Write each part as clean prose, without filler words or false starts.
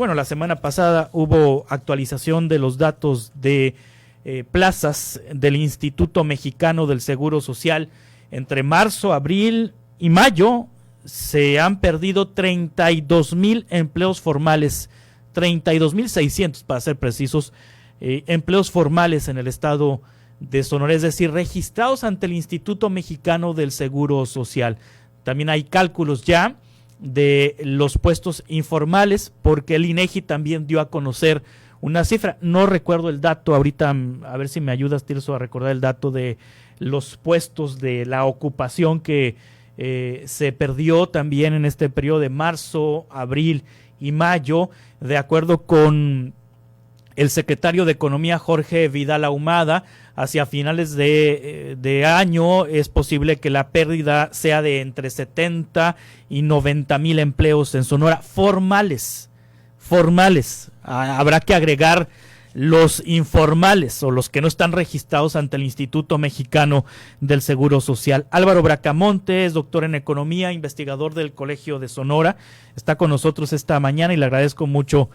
Bueno, la semana pasada hubo actualización de los datos de plazas del Instituto Mexicano del Seguro Social. Entre marzo, abril y mayo se han perdido 32,000 empleos formales, 32,600 para ser precisos, empleos formales en el estado de Sonora, es decir, registrados ante el Instituto Mexicano del Seguro Social. También hay cálculos ya de los puestos informales, porque el INEGI también dio a conocer una cifra, no recuerdo el dato ahorita, a ver si me ayudas, Tirso, a recordar el dato de los puestos de la ocupación que se perdió también en este periodo de marzo, abril y mayo, de acuerdo con el secretario de Economía, Jorge Vidal Ahumada. Hacia finales de año es posible que la pérdida sea de entre 70 y 90,000 empleos en Sonora, formales. Habrá que agregar los informales o los que no están registrados ante el Instituto Mexicano del Seguro Social. Álvaro Bracamonte es doctor en Economía, investigador del Colegio de Sonora. Está con nosotros esta mañana y le agradezco mucho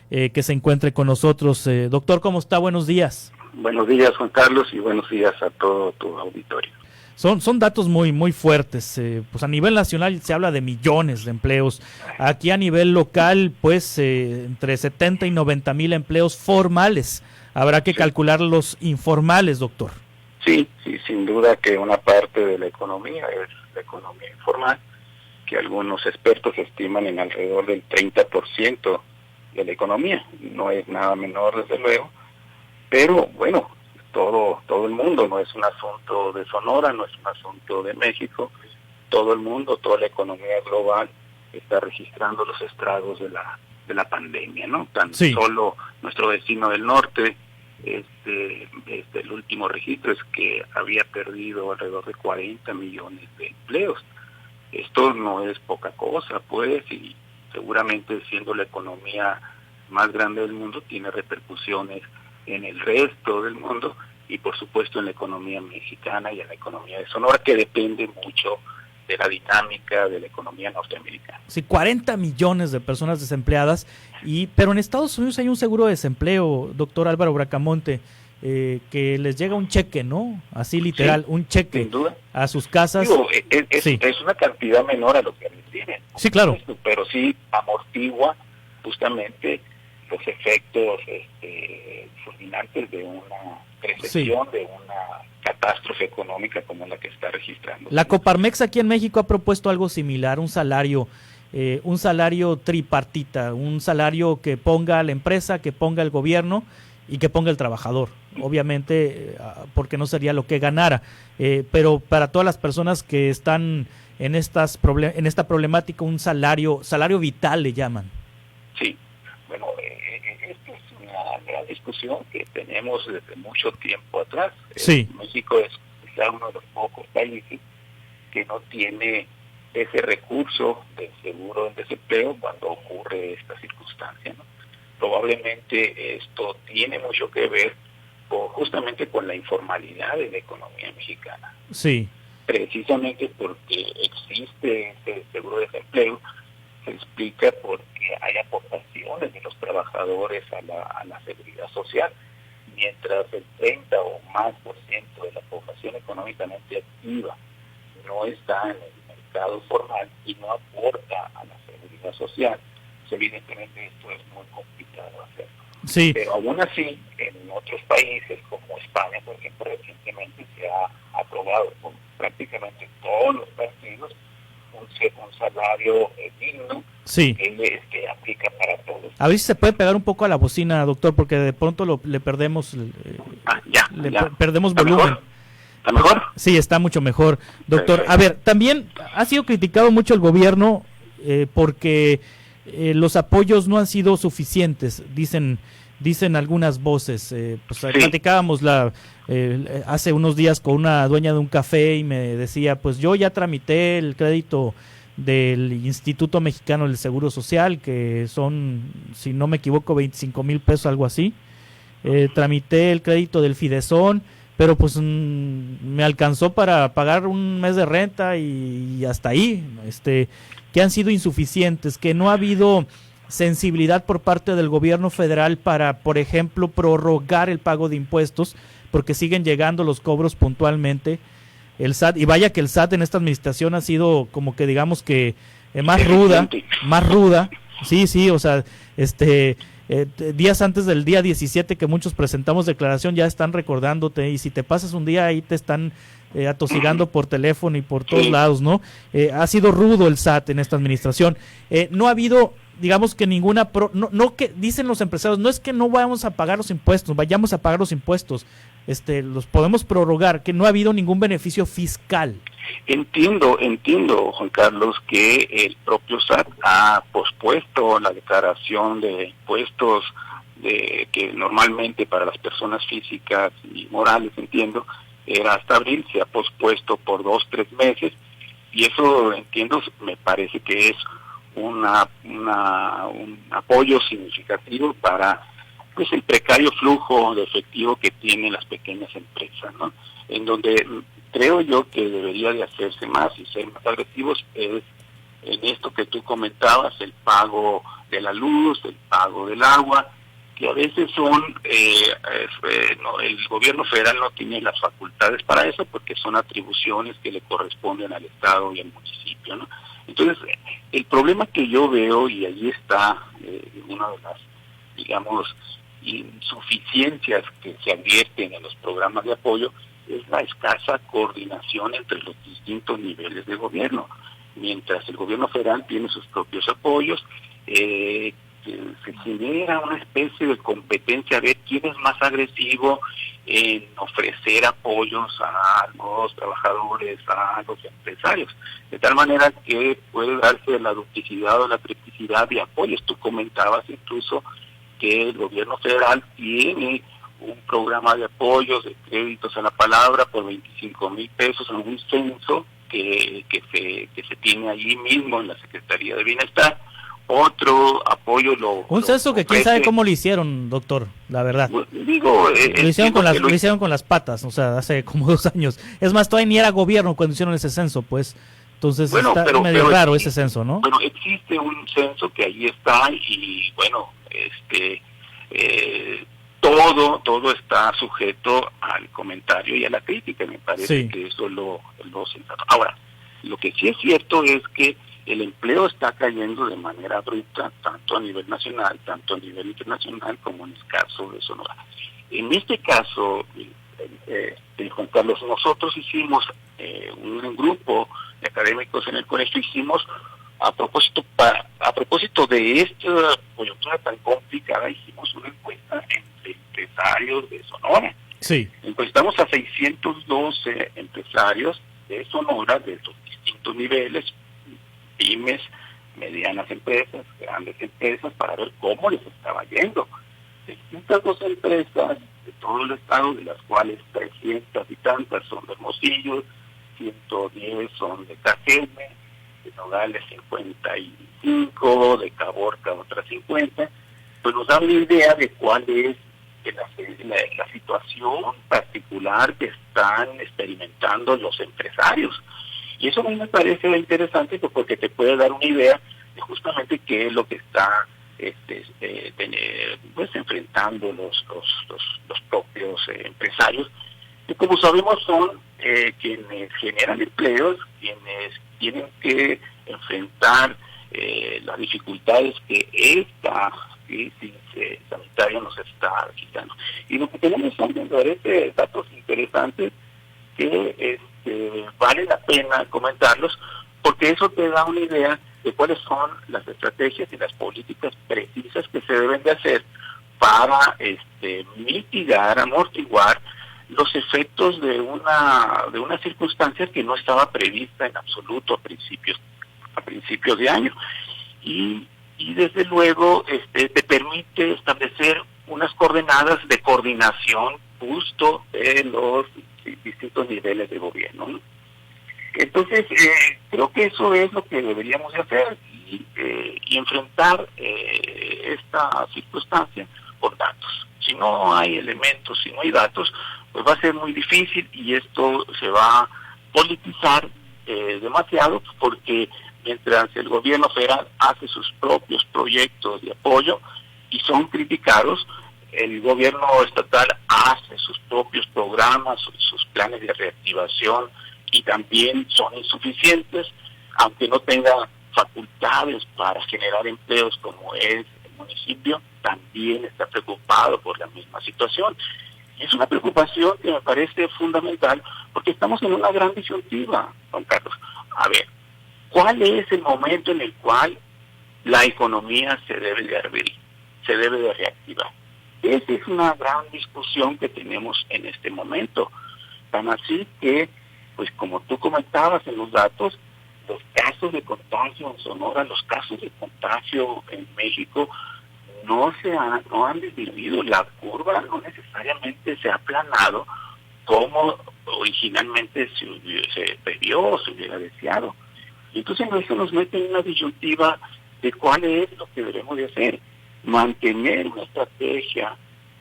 que se encuentre con nosotros. Doctor, ¿cómo está? Buenos días. Buenos días, Juan Carlos, y buenos días a todo tu auditorio. Son datos muy fuertes. Pues a nivel nacional se habla de millones de empleos. Aquí a nivel local, pues entre 70 y 90,000 empleos formales. Habrá que calcular los informales, doctor. Sí, sin duda que una parte de la economía es la economía informal, que algunos expertos estiman en alrededor del 30% de la economía. No es nada menor, desde luego, pero bueno, todo el mundo, no es un asunto de Sonora, no es un asunto de México, todo el mundo, toda la economía global está registrando los estragos de la pandemia, ¿no? Tan solo nuestro vecino del norte, el último registro es que había perdido alrededor de 40 millones de empleos. Esto no es poca cosa, pues, y seguramente siendo la economía más grande del mundo tiene repercusiones en el resto del mundo y por supuesto en la economía mexicana y en la economía de Sonora, que depende mucho de la dinámica de la economía norteamericana. Sí, 40 millones de personas desempleadas, pero en Estados Unidos hay un seguro de desempleo, doctor Álvaro Bracamonte, que les llega un cheque, ¿no? Así literal, un cheque sin duda a sus casas. Digo, es una cantidad menor a lo que reciben. Sí, claro. Pero sí amortigua justamente los efectos fulminantes de una recesión, de una catástrofe económica como la que está registrando. La Coparmex aquí en México ha propuesto algo similar, un salario tripartita, un salario que ponga la empresa, que ponga el gobierno y que ponga el trabajador, obviamente, porque no sería lo que ganara, pero para todas las personas que están en esta problemática, un salario vital le llaman. Sí, bueno, esta es una gran discusión que tenemos desde mucho tiempo atrás. Sí. México es quizá uno de los pocos países que no tiene ese recurso del seguro del desempleo cuando ocurre esta circunstancia, ¿no? Probablemente esto tiene mucho que ver justamente con la informalidad de la economía mexicana. Sí. Precisamente porque existe este seguro de desempleo, se explica porque hay aportaciones de los trabajadores a la seguridad social, mientras el 30 o más por ciento de la población económicamente activa no está en el mercado formal y no aporta a la seguridad social. Evidentemente esto es muy complicado hacerlo. Sí. Pero aún así, en otros países como España, por ejemplo, recientemente se ha aprobado con prácticamente todos los partidos un salario digno, sí, que aplica para todos. A ver si se puede pegar un poco a la bocina, doctor, porque de pronto le perdemos perdemos volumen. ¿Está mejor? Sí, está mucho mejor, doctor. A ver, también ha sido criticado mucho el gobierno porque los apoyos no han sido suficientes, dicen algunas voces. Platicábamos hace unos días con una dueña de un café y me decía, pues yo ya tramité el crédito del Instituto Mexicano del Seguro Social, que son, si no me equivoco, 25,000 pesos, algo así. Tramité el crédito del Fidesón, pero pues me alcanzó para pagar un mes de renta y hasta ahí, que han sido insuficientes, que no ha habido sensibilidad por parte del gobierno federal para, por ejemplo, prorrogar el pago de impuestos, porque siguen llegando los cobros puntualmente. El SAT, y vaya que el SAT en esta administración ha sido como que digamos que más ruda, sí, o sea, días antes del día 17 que muchos presentamos declaración ya están recordándote, y si te pasas un día ahí te están atosigando por teléfono y por todos lados, ¿no? Ha sido rudo el SAT en esta administración. No ha habido, digamos que ninguna, no que dicen los empresarios, no es que no vamos a pagar los impuestos, vayamos a pagar los impuestos, los podemos prorrogar, que no ha habido ningún beneficio fiscal. Entiendo, Juan Carlos, que el propio SAT ha pospuesto la declaración de impuestos que normalmente para las personas físicas y morales, entiendo, era hasta abril, se ha pospuesto por 2-3 meses, y eso, entiendo, me parece que es un apoyo significativo para pues el precario flujo de efectivo que tienen las pequeñas empresas, ¿no? En donde creo yo que debería de hacerse más y ser más agresivos es en esto que tú comentabas, el pago de la luz, el pago del agua, que a veces son, el gobierno federal no tiene las facultades para eso porque son atribuciones que le corresponden al Estado y al municipio, ¿no? Entonces, el problema que yo veo, y allí está una de las, digamos, insuficiencias que se advierten en los programas de apoyo, es la escasa coordinación entre los distintos niveles de gobierno. Mientras el gobierno federal tiene sus propios apoyos, se genera una especie de competencia a ver quién es más agresivo en ofrecer apoyos a los trabajadores, a los empresarios, de tal manera que puede darse la duplicidad o la triplicidad de apoyos. Tú comentabas incluso que el gobierno federal tiene un programa de apoyos, de créditos a la palabra por 25,000 pesos en un censo que se tiene allí mismo en la Secretaría de Bienestar. Otro apoyo un censo que quién sabe cómo lo hicieron, doctor, la verdad. Digo, lo hicieron con las patas, o sea, hace como 2 años. Es más, todavía ni era gobierno cuando hicieron ese censo, pues. Entonces está medio raro ese censo, ¿no? Bueno, existe un censo que ahí está y bueno, todo está sujeto al comentario y a la crítica. Me parece que eso es lo sensato. Ahora, lo que sí es cierto es que el empleo está cayendo de manera abrupta, tanto a nivel nacional, tanto a nivel internacional, como en el caso de Sonora. En este caso, Juan Carlos, nosotros hicimos un grupo de académicos en el colegio, hicimos a propósito de esta coyuntura tan complicada, hicimos una encuesta entre empresarios de Sonora. Sí. Encuestamos a 612 empresarios de Sonora, de los distintos niveles, pymes, medianas empresas, grandes empresas, para ver cómo les estaba yendo. 602 empresas de todo el estado, de las cuales 300 y tantas son de Hermosillo, 110 son de Cajeme, de Nogales 55, de Caborca otras 50, pues nos da una idea de cuál es la situación particular que están experimentando los empresarios. Y eso a mí me parece interesante porque te puede dar una idea de justamente qué es lo que está enfrentando los propios empresarios, que como sabemos son quienes generan empleos, quienes tienen que enfrentar las dificultades que esta crisis sanitaria nos está quitando. Y lo que tenemos son datos interesantes que vale la pena comentarlos, porque eso te da una idea de cuáles son las estrategias y las políticas precisas que se deben de hacer para mitigar, amortiguar los efectos de una circunstancia que no estaba prevista en absoluto a principios de año. Y desde luego te permite establecer unas coordenadas de coordinación justo de los distintos niveles de gobierno, ¿no? Entonces, creo que eso es lo que deberíamos de hacer y enfrentar esta circunstancia con datos. Si no hay elementos, si no hay datos, pues va a ser muy difícil y esto se va a politizar demasiado, porque mientras el gobierno federal hace sus propios proyectos de apoyo y son criticados, el gobierno estatal hace sus propios programas, sus planes de reactivación y también son insuficientes, aunque no tenga facultades para generar empleos como es el municipio, también está preocupado por la misma situación. Y es una preocupación que me parece fundamental porque estamos en una gran disyuntiva, Juan Carlos. A ver, ¿cuál es el momento en el cual la economía se debe de abrir, se debe de reactivar? Esa es una gran discusión que tenemos en este momento. Tan así que, pues como tú comentabas en los datos, los casos de contagio en Sonora, los casos de contagio en México, no han disminuido. La curva no necesariamente se ha aplanado como originalmente se previó o se hubiera deseado. Y entonces eso nos mete en una disyuntiva de cuál es lo que debemos de hacer. Mantener una estrategia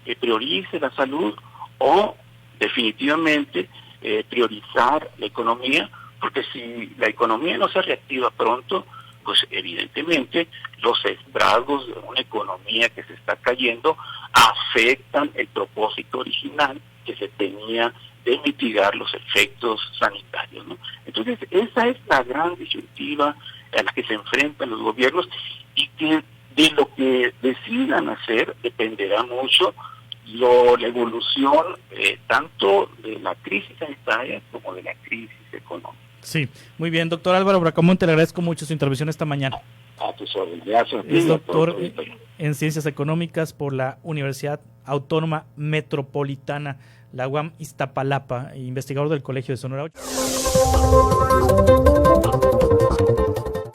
que priorice la salud o definitivamente priorizar la economía, porque si la economía no se reactiva pronto, pues evidentemente los estragos de una economía que se está cayendo afectan el propósito original que se tenía de mitigar los efectos sanitarios, ¿no? Entonces esa es la gran disyuntiva a la que se enfrentan los gobiernos y que de lo que decidan hacer dependerá mucho la evolución tanto de la crisis sanitaria como de la crisis económica. Sí, muy bien, doctor Álvaro Bracamonte, le agradezco mucho su intervención esta mañana. A tus órdenes. Gracias. Es doctor en Ciencias Económicas por la Universidad Autónoma Metropolitana, la UAM Iztapalapa, investigador del Colegio de Sonora.